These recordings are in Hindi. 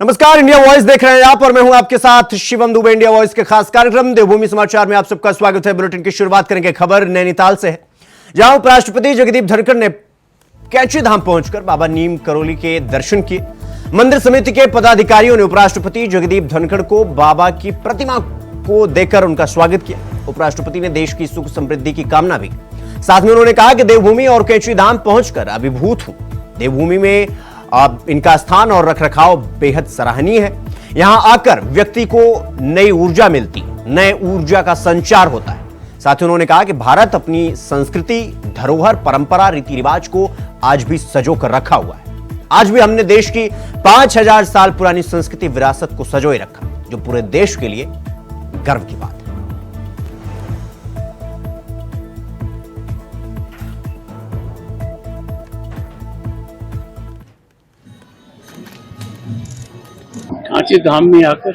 नमस्कार, इंडिया वॉइस देख रहे हैं आप और मैं हूं आपके साथ शिवम दुबे। इंडिया वॉइस के खास कार्यक्रम देवभूमि समाचार में आप सबका स्वागत है। बुलेटिन की शुरुआत करेंगे खबर नैनीताल से है, जहां उपराष्ट्रपति जगदीप धनखड़ ने कैंची धाम पहुंचकर बाबा नीम करोली के दर्शन किए। मंदिर समिति के पदाधिकारियों ने उपराष्ट्रपति जगदीप धनखड़ को बाबा की प्रतिमा को देकर उनका स्वागत किया। उपराष्ट्रपति ने देश की सुख समृद्धि की कामना भी। साथ में उन्होंने कहा कि देवभूमि और कैंची धाम पहुंचकर अभिभूत हूं। देवभूमि में इनका स्थान और रखरखाव बेहद सराहनीय है। यहां आकर व्यक्ति को नई ऊर्जा मिलती है, नए ऊर्जा का संचार होता है। साथ ही उन्होंने कहा कि भारत अपनी संस्कृति, धरोहर, परंपरा, रीति रिवाज को आज भी सजो कर रखा हुआ है। आज भी हमने देश की 5000 साल पुरानी संस्कृति विरासत को सजोए रखा, जो पूरे देश के लिए गर्व की बात है। कांची धाम में आकर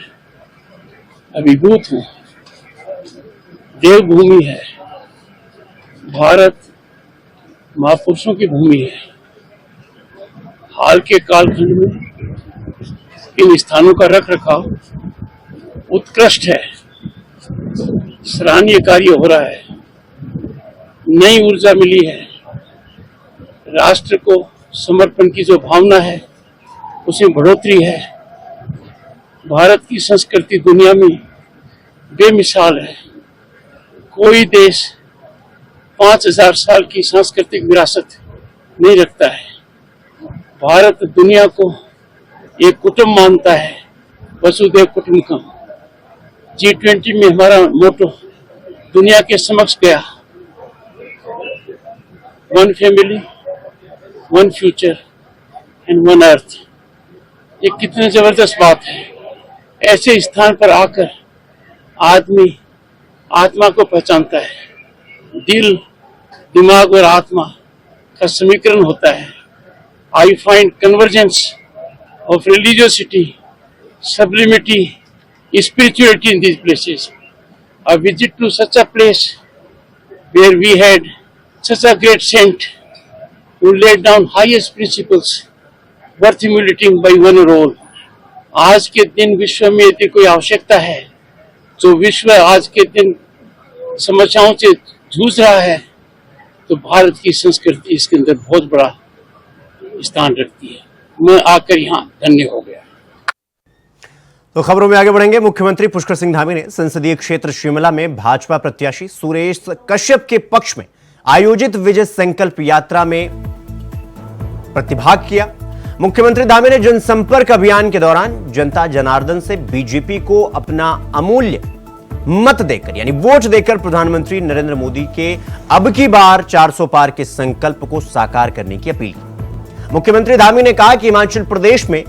अभिभूत हूं। देवभूमि है, भारत महापुरुषों की भूमि है। हाल के कालखंड में इन स्थानों का रख रखाव उत्कृष्ट है, सराहनीय कार्य हो रहा है। नई ऊर्जा मिली है। राष्ट्र को समर्पण की जो भावना है उसमें बढ़ोतरी है। भारत की संस्कृति दुनिया में बेमिसाल है। कोई देश 5000 साल की सांस्कृतिक विरासत नहीं रखता है। भारत दुनिया को एक कुटुंब मानता है, वसुधैव कुटुंबकम। G20 में हमारा मोटो दुनिया के समक्ष गया, one family, one future and one earth. ये कितनी जबरदस्त बात है। ऐसे स्थान पर आकर आदमी आत्मा को पहचानता है। दिल, दिमाग और आत्मा का समीकरण होता है। I find convergence of religiosity, सबलिमिटी, spirituality in these places. A visit to such a place where we had such a great saint who laid down highest principles worth emulating by one and all. आज के दिन विश्व में यदि कोई आवश्यकता है, जो विश्व आज के दिन समस्याओं से जूझ रहा है, तो भारत की संस्कृति इसके अंदर बहुत बड़ा स्थान रखती है। मैं आकर यहाँ धन्य हो गया। तो खबरों में आगे बढ़ेंगे। मुख्यमंत्री पुष्कर सिंह धामी ने संसदीय क्षेत्र शिमला में भाजपा प्रत्याशी सुरेश कश्यप के पक्ष में आयोजित विजय संकल्प यात्रा में प्रतिभाग किया। मुख्यमंत्री धामी ने जनसंपर्क अभियान के दौरान जनता जनार्दन से बीजेपी को अपना अमूल्य मत देकर, यानी वोट देकर प्रधानमंत्री नरेंद्र मोदी के अब की बार 400 पार के संकल्प को साकार करने की अपील की। मुख्यमंत्री धामी ने कहा कि हिमाचल प्रदेश में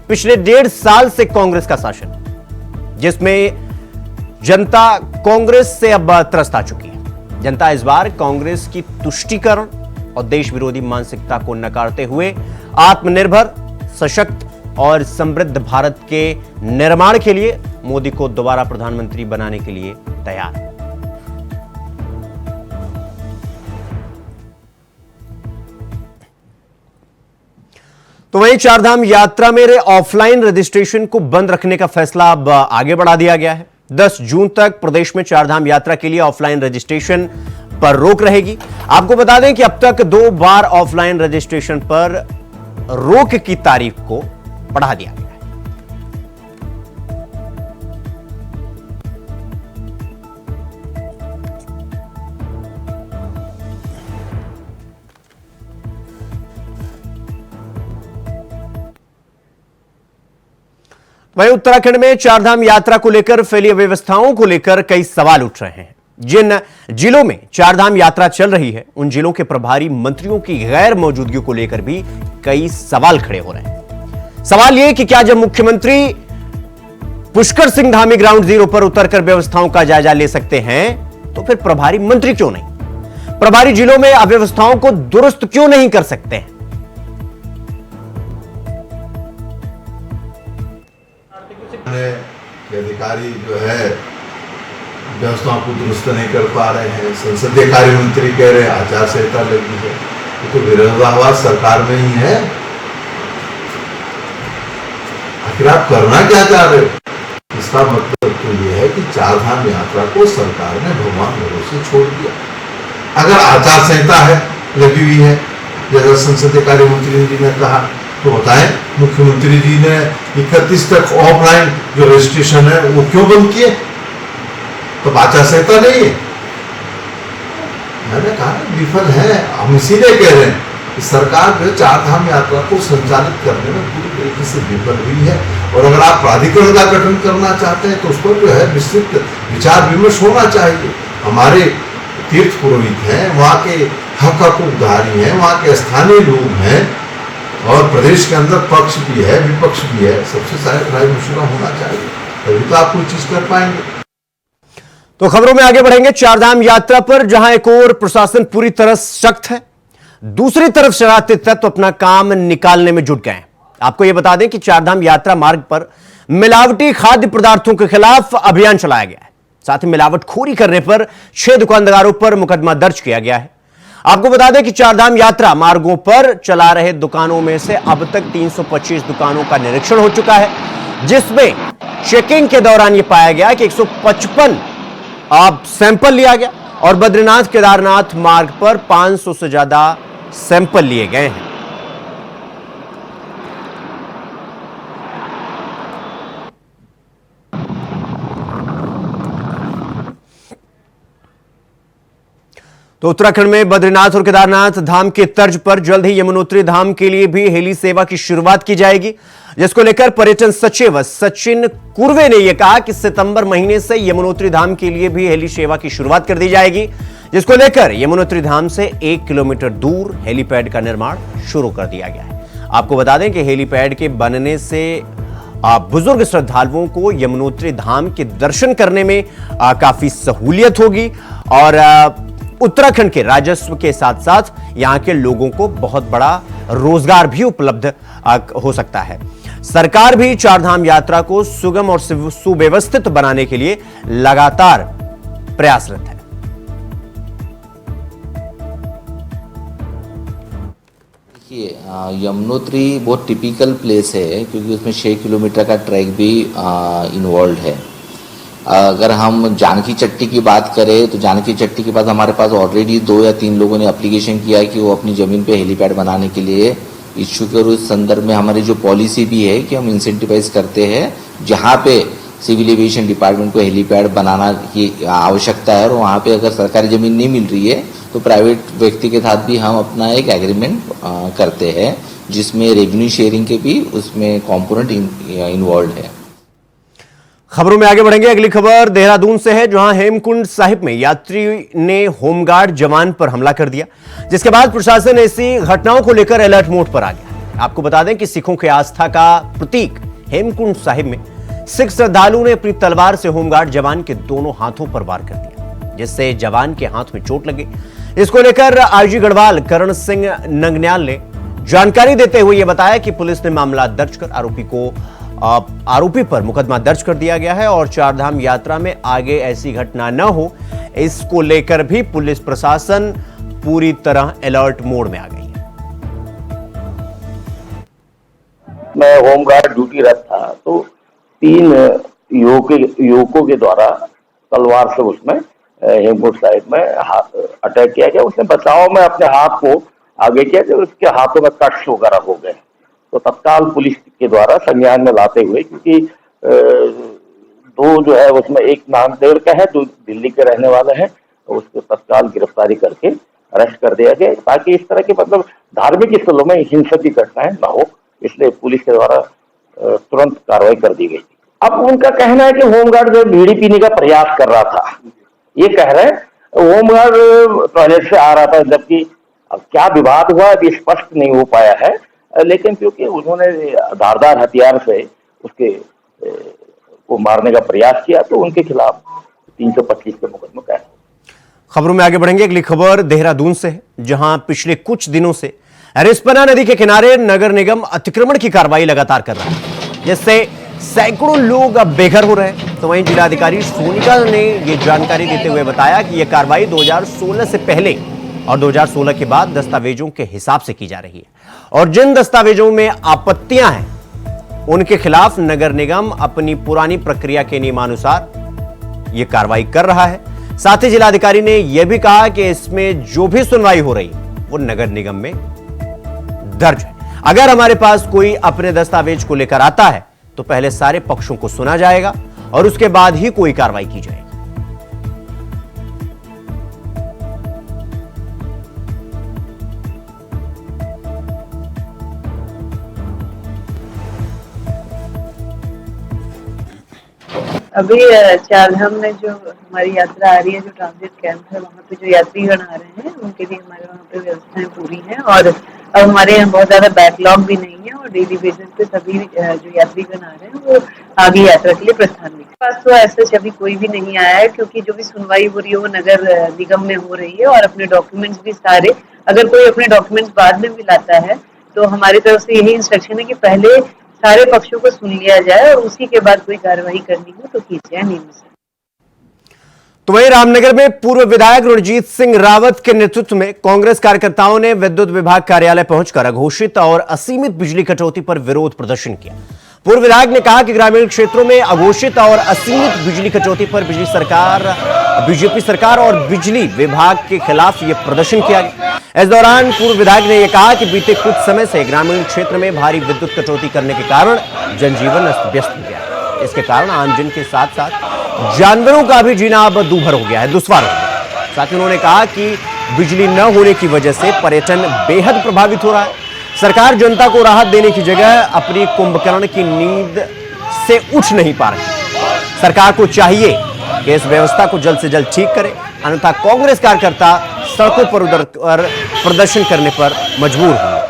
पिछले 1.5 साल से कांग्रेस का शासन, जिसमें जनता कांग्रेस से अब त्रस्त आ चुकी है। जनता इस बार कांग्रेस की तुष्टीकरण और देश विरोधी मानसिकता को नकारते हुए आत्मनिर्भर, सशक्त और समृद्ध भारत के निर्माण के लिए मोदी को दोबारा प्रधानमंत्री बनाने के लिए तैयार है। तो वहीं चारधाम यात्रा में ऑफलाइन रजिस्ट्रेशन को बंद रखने का फैसला अब आगे बढ़ा दिया गया है। 10 जून तक प्रदेश में चारधाम यात्रा के लिए ऑफलाइन रजिस्ट्रेशन पर रोक रहेगी। आपको बता दें कि अब तक 2 बार ऑफलाइन रजिस्ट्रेशन पर रोक की तारीख को बढ़ा दिया गया है। वहीं उत्तराखंड में चारधाम यात्रा को लेकर फैली अव्यवस्थाओं को लेकर कई सवाल उठ रहे हैं। जिन जिलों में चारधाम यात्रा चल रही है, उन जिलों के प्रभारी मंत्रियों की गैर मौजूदगी को लेकर भी कई सवाल खड़े हो रहे हैं। सवाल यह कि क्या जब मुख्यमंत्री पुष्कर सिंह धामी ग्राउंड जीरो पर उतरकर व्यवस्थाओं का जायजा ले सकते हैं, तो फिर प्रभारी मंत्री क्यों नहीं? प्रभारी जिलों में अव्यवस्थाओं को दुरुस्त क्यों नहीं कर सकते हैं? अधिकारी जो है व्यवस्थाओं को दुरुस्त नहीं कर पा रहे हैं। संसदीय कार्य मंत्री कह रहे हैं आचार संहिता लगी है, तो विरोधाभास सरकार में ही है। आखिर आप करना क्या चाह रहे हो? इसका मतलब तो यह है कि चार धाम यात्रा को सरकार ने भगवान भरोसे छोड़ दिया। अगर आचार संहिता है लगी हुई है, जैसा संसदीय कार्य मंत्री जी ने कहा, तो बताएं मुख्यमंत्री जी ने 31 तक ऑफलाइन जो रजिस्ट्रेशन है वो क्यों बंद किए? तो आचार संहिता नहीं है। मैंने कहा विफल है, हम इसीलिए कह रहे हैं कि सरकार जो चार धाम यात्रा को संचालित करने में पूरी तरीके से विफल हुई है। और अगर आप प्राधिकरण का गठन करना चाहते हैं तो उस पर जो है विस्तृत विचार विमर्श होना चाहिए। हमारे तीर्थ पुरोहित हैं, वहाँ के हक हकूकधारी हैं, वहाँ के स्थानीय लोग हैं, और प्रदेश के अंदर पक्ष भी है विपक्ष भी है, सबसे शायद राय मशवरा होना चाहिए, तभी तो आप कोई चीज कर पाएंगे। तो खबरों में आगे बढ़ेंगे चारधाम यात्रा पर, जहां एक और प्रशासन पूरी तरह सख्त है, दूसरी तरफ शरारती तत्व अपना काम निकालने में जुट गए हैं। आपको यह बता दें कि चारधाम यात्रा मार्ग पर मिलावटी खाद्य पदार्थों के खिलाफ अभियान चलाया गया है। साथ ही मिलावटखोरी करने पर 6 दुकानदारों पर मुकदमा दर्ज किया गया है। आपको बता दें कि चारधाम यात्रा मार्गों पर चला रहे दुकानों में से अब तक 325 दुकानों का निरीक्षण हो चुका है, जिसमें चेकिंग के दौरान यह पाया गया कि 155 सैंपल लिया गया और बद्रीनाथ केदारनाथ मार्ग पर 500 से ज्यादा सैंपल लिए गए हैं। तो उत्तराखंड में बद्रीनाथ और केदारनाथ धाम के तर्ज पर जल्द ही यमुनोत्री धाम के लिए भी हेली सेवा की शुरुआत की जाएगी, जिसको लेकर पर्यटन सचिव सचिन कुर्वे ने यह कहा कि सितंबर महीने से यमुनोत्री धाम के लिए भी हेली सेवा की शुरुआत कर दी जाएगी, जिसको लेकर यमुनोत्री धाम से 1 किलोमीटर दूर हेलीपैड का निर्माण शुरू कर दिया गया है। आपको बता दें कि हेलीपैड के बनने से बुजुर्ग श्रद्धालुओं को यमुनोत्री धाम के दर्शन करने में काफी सहूलियत होगी और उत्तराखंड के राजस्व के साथ साथ यहां के लोगों को बहुत बड़ा रोजगार भी उपलब्ध हो सकता है। सरकार भी चारधाम यात्रा को सुगम और सुव्यवस्थित बनाने के लिए लगातार प्रयासरत है। देखिए, यमुनोत्री बहुत टिपिकल प्लेस है क्योंकि उसमें 6 किलोमीटर का ट्रैक भी इन्वॉल्व है। अगर हम जानकी चट्टी की बात करें तो जानकी चट्टी के पास हमारे पास ऑलरेडी 2 या 3 लोगों ने एप्लीकेशन किया है कि वो अपनी ज़मीन पे हेलीपैड बनाने के लिए इच्छुक है। और उस संदर्भ में हमारी जो पॉलिसी भी है कि हम इंसेंटिवाइज करते हैं जहाँ पे सिविल एविएशन डिपार्टमेंट को हेलीपैड बनाना की आवश्यकता है और वहाँ पे अगर सरकारी ज़मीन नहीं मिल रही है तो प्राइवेट व्यक्ति के साथ भी हम अपना एक एग्रीमेंट करते हैं, जिसमें रेवेन्यू शेयरिंग के भी उसमें कॉम्पोनेंट इन्वॉल्व है। खबरों में आगे बढ़ेंगे। अगली खबर देहरादून से है, जहां हेमकुंड साहिब में यात्री ने होमगार्ड जवान पर हमला कर दिया, जिसके बाद प्रशासन ऐसी घटनाओं को लेकर अलर्ट मोड पर आ गया। आपको बता दें कि सिखों की आस्था का प्रतीक हेमकुंड साहिब में सिख श्रद्धालु ने अपनी तलवार से होमगार्ड जवान के दोनों हाथों पर वार कर दिया, जिससे जवान के हाथ में चोट लगी। इसको लेकर आईजी गढ़वाल करण सिंह नंगन्याल ने जानकारी देते हुए यह बताया कि पुलिस ने मामला दर्ज कर आरोपी पर मुकदमा दर्ज कर दिया गया है और चारधाम यात्रा में आगे ऐसी घटना न हो, इसको लेकर भी पुलिस प्रशासन पूरी तरह अलर्ट मोड में आ गई है। मैं होमगार्ड ड्यूटीरत था तो 3 युवकों के द्वारा तलवार से उसमें हेमकुंड साहिब में अटैक किया गया। उसने बचाव में अपने हाथ को आगे किया जब उसके हाथों में कट्स वगैरह हो गए तो तत्काल पुलिस के द्वारा संज्ञान में लाते हुए, क्योंकि 2 जो है उसमें एक नांदेड़ का है, 2 दिल्ली के रहने वाले हैं, तो उसको तत्काल गिरफ्तारी करके अरेस्ट कर दिया गया ताकि इस तरह के मतलब धार्मिक स्थलों में हिंसक की घटनाएं न हो, इसलिए पुलिस के द्वारा तुरंत कार्रवाई कर दी गई। अब उनका कहना है कि होमगार्ड जो बीड़ी पीने का प्रयास कर रहा था, ये कह रहे हैं होमगार्ड टॉयलेट से आ रहा था, जबकि अब क्या विवाद हुआ अभी स्पष्ट नहीं हो पाया है, लेकिन क्योंकि उन्होंने धारदार हथियार से उसके को मारने का प्रयास किया तो उनके खिलाफ 325 के मुकदमा कायम। खबरों में आगे बढ़ेंगे। अगली खबर देहरादून से है, जहां पिछले कुछ दिनों से रिस्पना नदी के किनारे नगर निगम अतिक्रमण की कार्रवाई लगातार कर रहा है, जिससे सैकड़ों लोग अब बेघर हो रहे हैं। तो वहीं जिलाधिकारी सोनिका ने यह जानकारी देते हुए बताया कि यह कार्रवाई 2016 से पहले और 2016 के बाद दस्तावेजों के हिसाब से की जा रही है और जिन दस्तावेजों में आपत्तियां हैं उनके खिलाफ नगर निगम अपनी पुरानी प्रक्रिया के नियमानुसार यह कार्रवाई कर रहा है। साथ ही जिलाधिकारी ने यह भी कहा कि इसमें जो भी सुनवाई हो रही वो नगर निगम में दर्ज है। अगर हमारे पास कोई अपने दस्तावेज को लेकर आता है तो पहले सारे पक्षों को सुना जाएगा और उसके बाद ही कोई कार्रवाई की जाएगी। अभी चारधाम में जो हमारी यात्रा आ रही है, जो ट्रांजिट कैंप है, वहाँ पे जो यात्रीगण आ रहे हैं उनके लिए हमारे वहाँ पे व्यवस्थाएं पूरी हैं और अब हमारे यहाँ बहुत ज्यादा बैकलॉग भी नहीं है और डेली बेसिस पे सभी जो यात्रीगण आ रहे हैं वो आगे यात्रा के लिए प्रस्थान भी। पास तो ऐसा अभी कोई भी नहीं आया है क्योंकि जो भी सुनवाई हो रही है वो नगर निगम में हो रही है और अपने डॉक्यूमेंट्स भी सारे, अगर कोई अपने डॉक्यूमेंट्स बाद में भी लाता है तो हमारी तरफ से यही इंस्ट्रक्शन है कि पहले सारे पक्षों को सुन लिया जाए और उसी के बाद कोई कार्रवाई करनी हो तो की जाए नियम से। तो वहीं रामनगर में पूर्व विधायक रणजीत सिंह रावत के नेतृत्व में कांग्रेस कार्यकर्ताओं ने विद्युत विभाग कार्यालय पहुंचकर अघोषित और असीमित बिजली कटौती पर विरोध प्रदर्शन किया। पूर्व विधायक ने कहा कि ग्रामीण क्षेत्रों में अघोषित और असीमित बिजली कटौती पर बीजेपी सरकार और बिजली विभाग के खिलाफ यह प्रदर्शन किया गया। इस दौरान पूर्व विधायक ने यह कहा कि बीते कुछ समय से ग्रामीण क्षेत्र में भारी विद्युत कटौती करने के कारण जनजीवन अस्त व्यस्त हो गया है। इसके कारण आमजन के साथ साथ जानवरों का भी जीना अब दूभर हो गया है, दुश्वार हो गया है। साथ ही उन्होंने कहा कि बिजली न होने की वजह से पर्यटन बेहद प्रभावित हो रहा है। सरकार जनता को राहत देने की जगह अपनी कुंभकर्ण की नींद से उठ नहीं पा रही। सरकार को चाहिए कि इस व्यवस्था को जल्द से जल्द ठीक करे, अन्यथा कांग्रेस कार्यकर्ता सड़कों पर उतरकर प्रदर्शन करने पर मजबूर होंगे।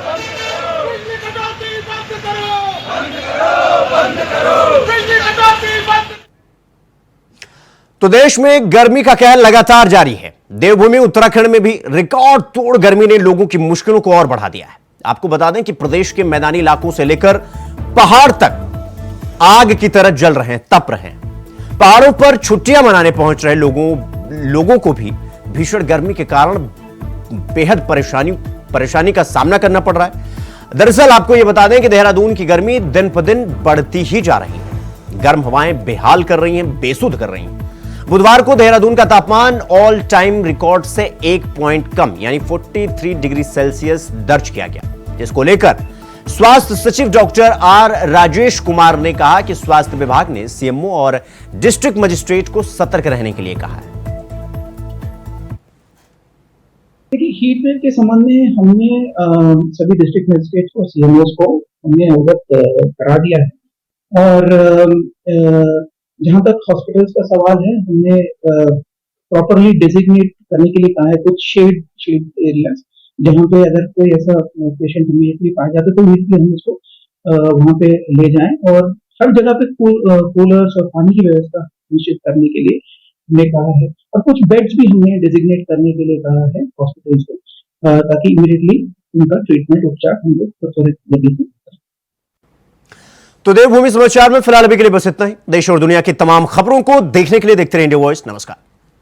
तो देश में गर्मी का कहर लगातार जारी है। देवभूमि उत्तराखंड में भी रिकॉर्ड तोड़ गर्मी ने लोगों की मुश्किलों को और बढ़ा दिया है। आपको बता दें कि प्रदेश के मैदानी इलाकों से लेकर पहाड़ तक आग की तरह जल रहे हैं, तप रहे हैं। पहाड़ों पर छुट्टियां मनाने पहुंच रहे लोगों को भी भीषण गर्मी के कारण बेहद परेशानी का सामना करना पड़ रहा है। दरअसल आपको यह बता दें कि देहरादून की गर्मी दिन पर दिन बढ़ती ही जा रही है। गर्म हवाएं बेहाल कर रही हैं, बेसुध कर रही हैं। बुधवार को देहरादून का तापमान ऑल टाइम रिकॉर्ड से 1 पॉइंट कम यानी 43 डिग्री सेल्सियस दर्ज किया गया, जिसको लेकर स्वास्थ्य सचिव डॉक्टर आर राजेश कुमार ने कहा कि स्वास्थ्य विभाग ने सीएमओ और डिस्ट्रिक्ट मजिस्ट्रेट को सतर्क रहने के लिए कहा है। देखिए, हीट वेव के संबंध में हमने सभी डिस्ट्रिक्ट मजिस्ट्रेट को, सीएमओ को हमने अवगत करा दिया है और जहां तक हॉस्पिटल्स का सवाल है, हमने प्रॉपरली डेजिग्नेट करने के लिए कहा है कुछ शेड एरियाज जहां पे अगर कोई ऐसा पेशेंट इमीडिएटली पाया जाता है तो इमीडिएटली हम उसको वहां पे ले जाएं और हर जगह पे कूलर्स और पानी की व्यवस्था निश्चित करने के लिए हमने कहा है और कुछ बेड्स भी हमने डेजिग्नेट करने के लिए कहा है हॉस्पिटल्स को ताकि इमीडिएटली उनका ट्रीटमेंट उपचार हम लोग त्वरित गति से। तो देवभूमि समाचार में फिलहाल अभी के लिए बस इतना ही। देश और दुनिया की तमाम खबरों को देखने के लिए देखते रहिए इंडिया वॉइस। नमस्कार।